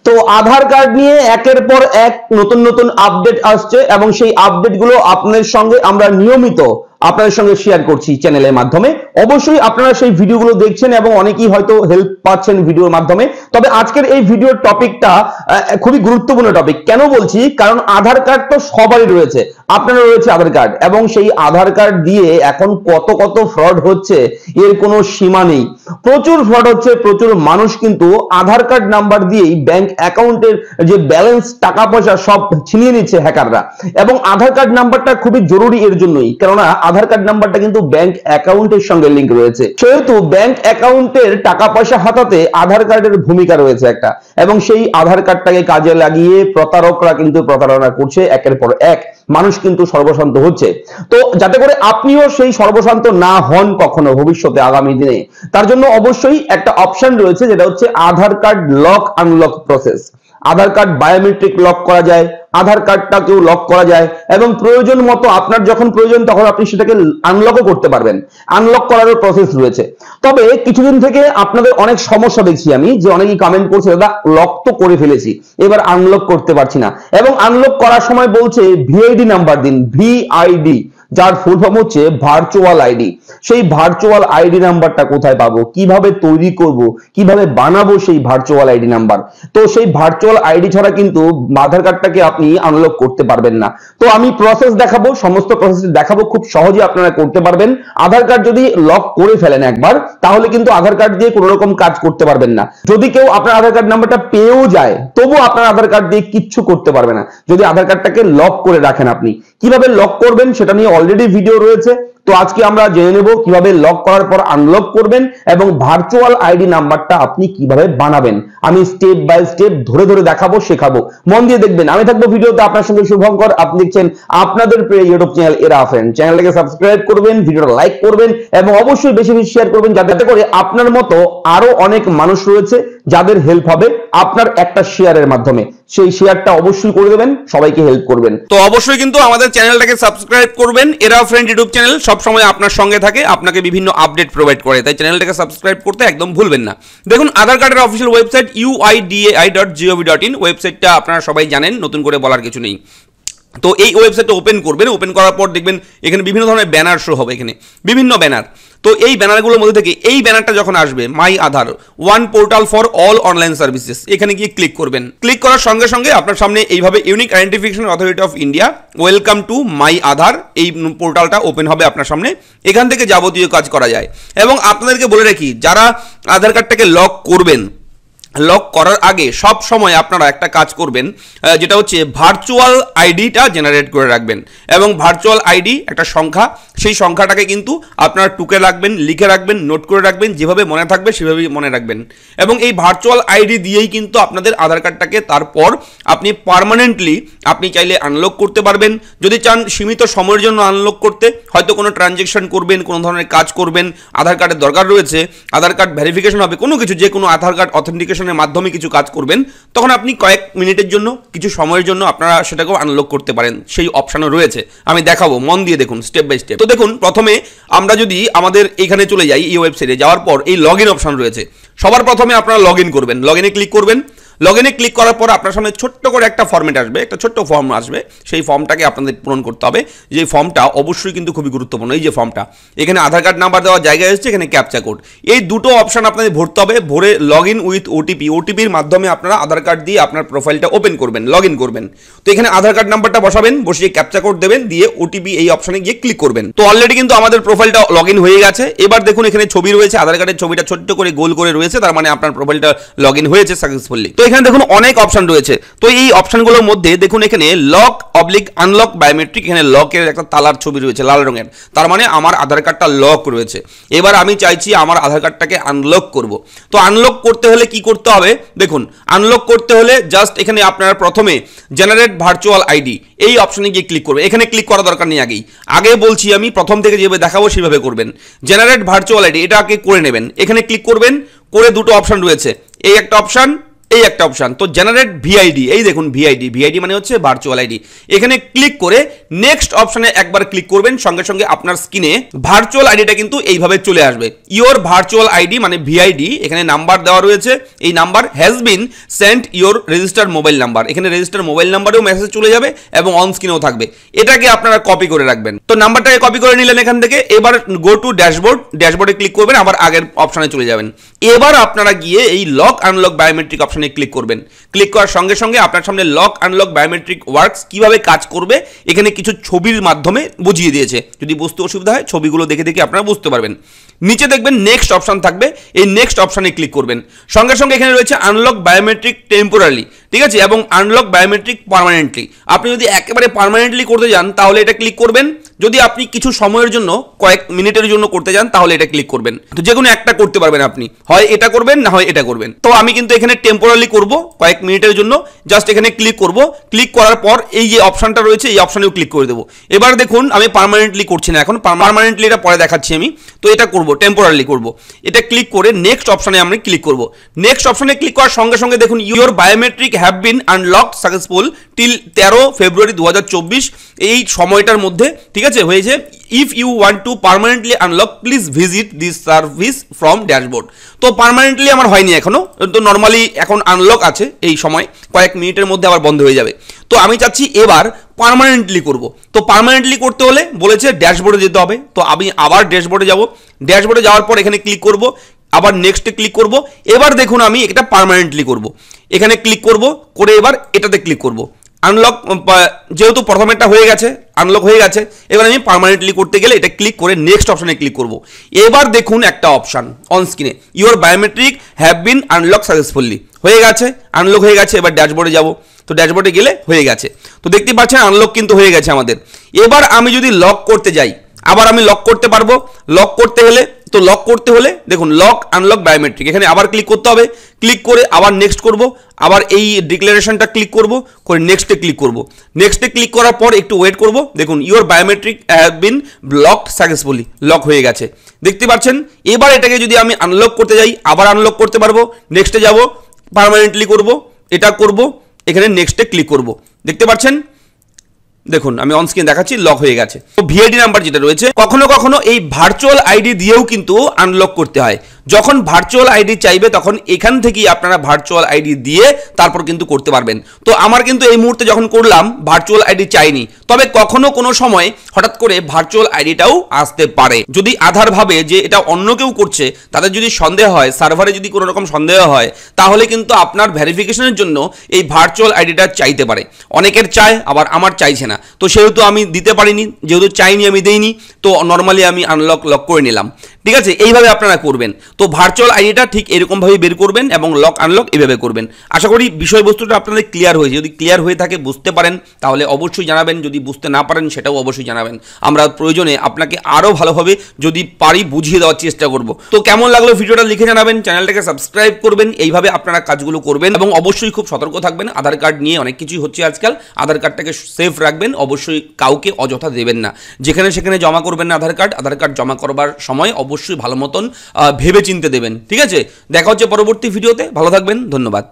তো আধার কার্ড নিয়ে একের পর এক নতুন নতুন আপডেট আসছে এবং সেই আপডেটগুলো আপনাদের সঙ্গে আমরা নিয়মিত আপনাদের সঙ্গে শেয়ার করছি চ্যানেলের মাধ্যমে। অবশ্যই আপনারা সেই ভিডিওগুলো দেখছেন এবং অনেকেই হয়তো হেল্প পাচ্ছেন ভিডিওর মাধ্যমে। তবে আজকের এই ভিডিওর টপিকটা খুবই গুরুত্বপূর্ণ টপিক। কেন বলছি? কারণ আধার কার্ড তো সবারই রয়েছে, আপনারও রয়েছে আধার কার্ড, এবং সেই আধার কার্ড দিয়ে এখন কত কত ফ্রড হচ্ছে এর কোনো সীমা নেই। প্রচুর ফ্রড হচ্ছে, প্রচুর মানুষ কিন্তু আধার কার্ড নাম্বার দিয়েই ব্যাংক অ্যাকাউন্টের যে ব্যালেন্স, টাকা পয়সা সব ছিনিয়ে নিচ্ছে হ্যাকাররা। এবং আধার কার্ড নাম্বারটা খুবই জরুরি এর জন্যই, কেননা আধার কার্ড নাম্বারটা কিন্তু ব্যাংক অ্যাকাউন্টের সঙ্গে লিংক রয়েছে, সেহেতু ব্যাংক অ্যাকাউন্টের টাকা পয়সা হাতাতে আধার কার্ডের ভূমিকা রয়েছে একটা। এবং সেই আধার কার্ডটাকে কাজে লাগিয়ে প্রতারকরা কিন্তু প্রতারণা করছে, একের পর এক মানুষ কিন্তু সর্বশান্ত হচ্ছে। তো যাতে করে আপনিও সেই সর্বশান্ত না হন কখনো ভবিষ্যতে আগামী দিনে, তার জন্য অবশ্যই একটা অপশন রয়েছে, যেটা হচ্ছে আধার কার্ড লক আনলক প্রসেস। আধার কার্ড বায়োমেট্রিক লক করা যায়, আধার কার্ডটাকেও লক করা যায়, এবং প্রয়োজন মতো আপনার যখন প্রয়োজন তখন আপনি সেটাকে আনলকও করতে পারবেন। আনলক করারও প্রসেস রয়েছে। তবে কিছুদিন থেকে আপনাদের অনেক সমস্যা দেখছি আমি, যে অনেকেই কমেন্ট করছে, দাদা লক তো করে ফেলেছি, এবার আনলক করতে পারছি না। এবং আনলক করার সময় বলছে ভিআইডি নাম্বার দিন, ভিআইডি, যার ফুল ফর্ম হচ্ছে ভার্চুয়াল আইডি। সেই ভার্চুয়াল আইডি নাম্বারটা কোথায় পাবো, কিভাবে তৈরি করব, কিভাবে বানাবো সেই ভার্চুয়াল আইডি নাম্বার? তো সেই ভার্চুয়াল আইডি ছাড়া কিন্তু আধার কার্ডটাকে আপনি আনলক করতে পারবেন না। তো আমি প্রসেস দেখাবো, সমস্ত প্রসেস দেখাবো, খুব সহজে আপনারা করতে পারবেন। আধার কার্ড যদি লক করে ফেলেন একবার, তাহলে কিন্তু আধার কার্ড দিয়ে কোনো রকম কাজ করতে পারবেন না। যদি কেউ আপনার আধার কার্ড নাম্বারটা পেয়েও যায়, তবু আপনার আধার কার্ড দিয়ে কিচ্ছু করতে পারবে না যদি আধার কার্ডটাকে লক করে রাখেন। আপনি কিভাবে লক করবেন সেটা নিয়ে অলরেডি ভিডিও রয়েছে। তো আজকে আমরা জেনে নেব কিভাবে লক করার পর আনলক করবেন এবং ভার্চুয়াল আইডি নাম্বারটা আপনি কিভাবে বানাবেন। আমি স্টেপ বাই স্টেপ ধরে ধরে দেখাবো, শেখাবো, মন দিয়ে দেখবেন। আমি থাকবো ভিডিওতে আপনার সঙ্গে শুভঙ্কর। আপনি দেখছেন আপনাদের প্রিয় ইউটিউব চ্যানেল এরা ফ্রেন্ড। চ্যানেলটাকে সাবস্ক্রাইব করবেন, ভিডিওটা লাইক করবেন এবং অবশ্যই বেশি বেশি শেয়ার করবেন, যাতে করে আপনার মতো আরো অনেক মানুষ রয়েছে যাদের হেল্প হবে আপনার একটা শেয়ারের মাধ্যমে। সেই শেয়ারটা অবশ্যই করে দেবেন, সবাইকে হেল্প করবেন। তো অবশ্যই কিন্তু আমাদের চ্যানেলটাকে সাবস্ক্রাইব করবেন। এরা ফ্রেন্ড ইউটিউব চ্যানেল সব সময় আপনার সঙ্গে থাকে, আপনাকে বিভিন্ন আপডেট প্রোভাইড করে, তাই চ্যানেলটাকে সাবস্ক্রাইব করতে একদম ভুলবেন না। দেখুন, আধার কার্ডের অফিসিয়াল ওয়েবসাইট uidai.gov.in, ওয়েবসাইটটা আপনারা সবাই জানেন, নতুন করে বলার কিছু নেই। তো এই ওয়েবসাইটটা ওপেন করবেন। ওপেন করার পর দেখবেন এখানে বিভিন্ন ধরনের ব্যানার শো হবে, এখানে বিভিন্ন ব্যানার। তো এই ব্যানারগুলোর মধ্যে থেকে এই ব্যানারটা যখন আসবে, my Aadhaar one portal for all online services, এখানে গিয়ে ক্লিক করবেন। ক্লিক করার সঙ্গে সঙ্গে আপনার সামনে এইভাবে unique identification authority of India, welcome to my Aadhaar, এই পোর্টালটা ওপেন হবে আপনার সামনে। এখান থেকে যাবতীয় কাজ করা যায়। এবং আপনাদেরকে বলে রাখি, যারা আধার কার্ডটাকে লক করবেন, লক করার আগে সব সময় আপনারা একটা কাজ করবেন, যেটা হচ্ছে ভার্চুয়াল আইডিটা জেনারেট করে রাখবেন। এবং ভার্চুয়াল আইডি একটা সংখ্যা, সেই সংখ্যাটাকে কিন্তু আপনারা টুকে রাখবেন, লিখে রাখবেন, নোট করে রাখবেন, যেভাবে মনে থাকবে সেভাবেই মনে রাখবেন। এবং এই ভার্চুয়াল আইডি দিয়েই কিন্তু আপনাদের আধার কার্ডটাকে তারপর আপনি পার্মানেন্টলি আপনি চাইলে আনলক করতে পারবেন। যদি চান সীমিত সময়ের জন্য আনলক করতে, হয়তো কোনো ট্রানজ্যাকশন করবেন, কোনো ধরনের কাজ করবেন, আধার কার্ডের দরকার রয়েছে, আধার কার্ড ভেরিফিকেশন হবে, কোনো কিছু, যে কোনো আধার কার্ড অথেন্টিকেশন মাধ্যমে কিছু কাজ করবেন, তখন আপনি কয়েক মিনিটের জন্য, কিছু সময়ের জন্য আপনারা সেটাকেও আনলক করতে পারেন। সেই অপশনও রয়েছে, আমি দেখাবো, মন দিয়ে দেখুন স্টেপ বাই স্টেপ। তো দেখুন, প্রথমে আমরা যদি আমাদের এইখানে চলে যাই, এই ওয়েবসাইটে যাওয়ার পর এই লগ ইন অপশন রয়েছে। সবার প্রথমে আপনারা লগ ইন করবেন, লগ ইনে ক্লিক করবেন। লগ ইনে ক্লিক করার পর আপনার সামনে ছোট্ট করে একটা ফর্মেট আসবে, একটা ছোট্ট ফর্ম আসবে। সেই ফর্মটাকে আপনাদের পূরণ করতে হবে। যে ফর্মটা অবশ্যই কিন্তু খুবই গুরুত্বপূর্ণ। এই যে ফর্মটা, এখানে আধার কার্ড নাম্বার দেওয়ার জায়গায় এসেছে, এখানে ক্যাপচা কোড, এই দুটো অপশন আপনাদের ভরতে হবে। ভরে লগ ইন উইথ ওটিপি, ওটিপির মাধ্যমে আপনারা আধার কার্ড দিয়ে আপনার প্রোফাইলটা ওপেন করবেন, লগ ইন করবেন। তো এখানে আধার কার্ড নাম্বারটা বসাবেন, বসিয়ে ক্যাপচা কোড দেবেন, দিয়ে ওটিপি এই অপশনে গিয়ে ক্লিক করবেন। তো অলরেডি কিন্তু আমাদের প্রোফাইলটা লগ ইন হয়ে গেছে। এবার দেখুন, এখানে ছবি রয়েছে, আধার কার্ডের ছবিটা ছোট্ট করে গোল করে রয়েছে, তার মানে আপনার প্রোফাইলটা লগ ইন হয়েছে সাকসেসফুলি। তো এখানে দেখুন অনেক অপশন রয়েছে। তো এই অপশনগুলোর মধ্যে দেখুন এখানে লক অবলিক আনলক বায়োমেট্রিক, এখানে লকের একটা তালার ছবি রয়েছে লাল রঙের, তার মানে আমার আধার কার্ডটা লক রয়েছে। এবার আমি চাইছি আমার আধার কার্ডটাকে আনলক করব। তো আনলক করতে হলে কি করতে হবে? দেখুন, আনলক করতে হলে জাস্ট এখানে আপনারা প্রথমে জেনারেট ভার্চুয়াল আইডি এই অপশনে গিয়ে ক্লিক করবে। এখানে ক্লিক করা দরকার নেই, আগে বলছি আমি, প্রথম থেকে যেভাবে দেখাবো সেভাবে করবেন। জেনারেট ভার্চুয়াল আইডি এটাকে করে নেবেন, এখানে ক্লিক করবেন। করে দুটো অপশন রয়েছে, এই একটা অপশন, এই একটা অপশন। তো জেনারেট ভিআইডি, এই দেখুন ভিআইডি, ভিআইডি মানে হচ্ছে ভার্চুয়াল আইডি। এখানে ক্লিক করে নেক্সট অপশনে একবার ক্লিক করবেন, সঙ্গে সঙ্গে আপনার স্ক্রিনে ভার্চুয়াল আইডিটা কিন্তু এইভাবে চলে আসবে। ইওর ভার্চুয়াল আইডি মানে ভিআইডি, এখানে নাম্বার দেওয়া রয়েছে, এই number has been sent your registered mobile number. এখানে রেজিস্টার্ড মোবাইল নাম্বারেও মেসেজ চলে যাবে এবং অন স্ক্রিনেও থাকবে। এটাকে আপনারা কপি করে রাখবেন। তো নাম্বারটাকে কপি করে নিলেন এখান থেকে, এবার গো টু ড্যাশবোর্ড, ড্যাশবোর্ডে ক্লিক করবেন, আবার আগের অপশনে চলে যাবেন। এবার আপনারা গিয়ে এই লক আনলক বায়োমেট্রিক অপশনে ক্লিক করবেন। ক্লিক করার সঙ্গে সঙ্গে আপনার সামনে লক আনলক বায়োমেট্রিক ওয়ার্কস কিভাবে কাজ করবে এখানে কিছু ছবির মাধ্যমে বুঝিয়ে দিয়েছে। যদি বুঝতে অসুবিধা হয় ছবিগুলো দেখে দেখে আপনারা বুঝতে পারবেন। নিচে দেখবেন নেক্সট অপশন থাকবে, এই নেক্সট অপশনে ক্লিক করবেন। সঙ্গে সঙ্গে এখানে রয়েছে আনলক বায়োমেট্রিক টেম্পোরারি, ঠিক আছে, এবং আনলক বায়োমেট্রিক পার্মানেন্টলি। আপনি যদি একেবারে পার্মানেন্টলি করতে যান তাহলে এটা ক্লিক করবেন, যদি আপনি কিছু সময়ের জন্য কয়েক মিনিটের জন্য করতে যান তাহলে এটা ক্লিক করবেন। তো যে কোনো একটা করতে পারবেন আপনি, হয় এটা করবেন না হয় এটা করবেন। তো আমি কিন্তু এখানে টেম্পোরারি করব কয়েক মিনিটের জন্য, জাস্ট এখানে ক্লিক করব। ক্লিক করার পর এই যে অপশনটা রয়েছে এই অপশনেও ক্লিক করে দেবো। এবার দেখুন আমি পার্মানেন্টলি করছি না, এখন পার্মানেন্টলি এটা পরে দেখাচ্ছি আমি। তো এটা করব, টেম্পোরারি করব। এটা ক্লিক করে নেক্সট অপশনে আমি ক্লিক করব। নেক্সট অপশনে ক্লিক করার সঙ্গে সঙ্গে দেখুন your biometric have been unlocked successful till 13 February 2024, এই সময়টার মধ্যে, ঠিক আছে, হয়েছে। If you want to permanently unlock please visit this service from dashboard. তো পার্মানেন্টলি আমার হয়নি এখনো, তো নর্মালি এখন আনলক আছে, এই সময় কয়েক মিনিটের মধ্যে আবার বন্ধ হয়ে যাবে। তো আমি চাচ্ছি এবার পার্মানেন্টলি করব। তো পার্মানেন্টলি করতে হলে বলেছে ড্যাশবোর্ডে যেতে হবে। তো আমি আবার ড্যাশবোর্ডে যাব। ড্যাশবোর্ডে যাওয়ার পর এখানে ক্লিক করব, আবার নেক্সটে ক্লিক করব। এবার দেখুন আমি এটা পার্মানেন্টলি করব। এখানে ক্লিক করব, করে এবার এটাতে ক্লিক করব। আনলক যেহেতু প্রথমেরটা হয়ে গেছে, আনলক হয়ে গেছে, এবার আমি পার্মানেন্টলি করতে গেলে এটা ক্লিক করে নেক্সট অপশনে ক্লিক করব। এবার দেখুন একটা অপশন অন স্ক্রিনে, your biometric have bin unlock successfully, হয়ে গেছে, আনলক হয়ে গেছে। এবার ড্যাশবোর্ডে যাব। তো ড্যাশবোর্ডে গেলে হয়ে গেছে। তো দেখতে পাচ্ছেন আনলক কিন্তু হয়ে গেছে আমাদের। এবার আমি যদি লক করতে যাই, আবার আমি লক করতে পারবো। লক করতে হলে দেখুন লক আনলক বায়োমেট্রিক, এখানে আবার ক্লিক করতে হবে। ক্লিক করে আবার নেক্সট করব, আবার এই ডিক্লারেশনটা ক্লিক করব, করে নেক্সটে ক্লিক করব। নেক্সটে ক্লিক করার পর একটু ওয়েট করব। দেখুন your biometric have bin blocked successfully, lock হয়ে গেছে, দেখতে পাচ্ছেন। এবার এটাকে যদি আমি আনলক করতে যাই আবার আনলক করতে পারবো। নেক্সটে যাব, পার্মানেন্টলি করব, এটা করব, এখানে নেক্সটে ক্লিক করব, দেখতে পাচ্ছেন। দেখুন আমি অন স্ক্রিন দেখাচ্ছি, লক হয়ে গেছে। তো ভিআইডি নাম্বার যেটা রয়েছে, কখনো কখনো এই ভার্চুয়াল আইডি দিয়েও কিন্তু আনলক করতে হয়। যখন ভার্চুয়াল আইডি চাইবে তখন এখান থেকেই আপনারা ভার্চুয়াল আইডি দিয়ে তারপর কিন্তু করতে পারবেন। তো আমার কিন্তু এই মুহূর্তে যখন করলাম ভার্চুয়াল আইডি চাইনি, তবে কখনো কোনো সময় হঠাৎ করে ভার্চুয়াল আইডিটাও আসতে পারে। যদি আধার ভাবে যে এটা অন্য কেউ করছে, তাদের যদি সন্দেহ হয়, সার্ভারে যদি কোনো রকম সন্দেহ হয়, তাহলে কিন্তু আপনার ভেরিফিকেশনের জন্য এই ভার্চুয়াল আইডিটা চাইতে পারে। অনেকের চায়, আবার আমার চাইছে না। তো সেহেতু আমি দিতে পারিনি, যেহেতু চাইনি আমি দেইনি, তো নর্মালি আমি লক করে নিলাম, ঠিক আছে। এইভাবে আপনারা করবেন। তো ভার্চুয়াল আইডিটা ঠিক এরকমভাবে বের করবেন এবং লক আনলক এভাবে করবেন। আশা করি বিষয়বস্তুটা আপনাদের ক্লিয়ার হয়েছে। যদি ক্লিয়ার হয়ে থাকে, বুঝতে পারেন, তাহলে অবশ্যই জানাবেন। যদি বুঝতে না পারেন সেটাও অবশ্যই জানাবেন। আমরা প্রয়োজনে আপনাকে আরও ভালোভাবে যদি পারি বুঝিয়ে দেওয়ার চেষ্টা করব। তো কেমন লাগলো ভিডিওটা লিখে জানাবেন, চ্যানেলটাকে সাবস্ক্রাইব করবেন। এইভাবে আপনারা কাজগুলো করবেন এবং অবশ্যই খুব সতর্ক থাকবেন। আধার কার্ড নিয়ে অনেক কিছুই হচ্ছে আজকাল, আধার কার্ডটাকে সেফ রাখবেন। অবশ্যই কাউকে অযথা দেবেন না, যেখানে সেখানে জমা করবেন না। আধার কার্ড জমা করবার সময় অবশ্যই ভালো মতন ভেবে চিন্তে দেবেন, ঠিক আছে। দেখা হচ্ছে পরবর্তী ভিডিওতে, ভালো থাকবেন, ধন্যবাদ।